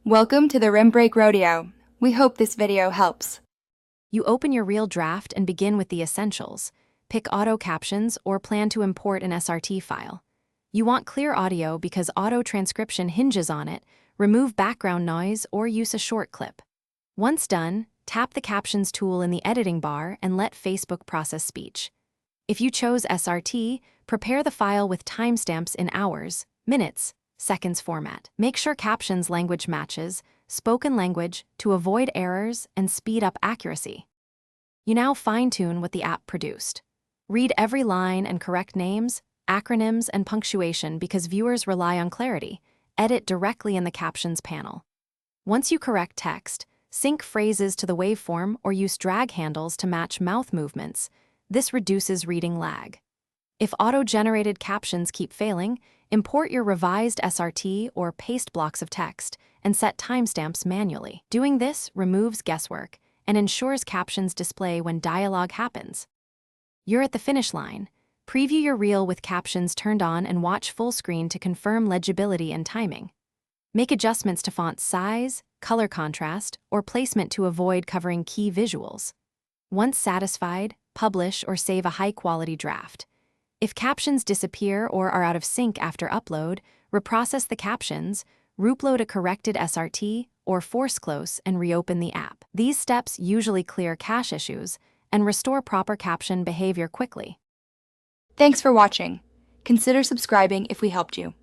Welcome to the Rim Break Rodeo. We hope this video helps. You open your real draft and begin with the essentials. Pick auto captions or plan to import an SRT file. You want clear audio because auto transcription hinges on it. Remove background noise or use a short clip. Once done, tap the Captions tool in the editing bar and let Facebook process speech. If you chose SRT, prepare the file with timestamps in hours, minutes, seconds format. Make sure Captions language matches spoken language to avoid errors and speed up accuracy. You now fine-tune what the app produced. Read every line and correct names, acronyms, and punctuation because viewers rely on clarity. Edit directly in the Captions panel. Once you correct text, sync phrases to the waveform or use drag handles to match mouth movements. This reduces reading lag. If auto-generated captions keep failing, import your revised SRT or paste blocks of text and set timestamps manually. Doing this removes guesswork and ensures captions display when dialogue happens. You're at the finish line. Preview your reel with captions turned on and watch full screen to confirm legibility and timing. Make adjustments to font size, color contrast, or placement to avoid covering key visuals. Once satisfied, publish or save a high-quality draft. If captions disappear or are out of sync after upload, reprocess the captions, reupload a corrected SRT, or force close and reopen the app. These steps usually clear cache issues and restore proper caption behavior quickly. Thanks for watching. Consider subscribing if we helped you.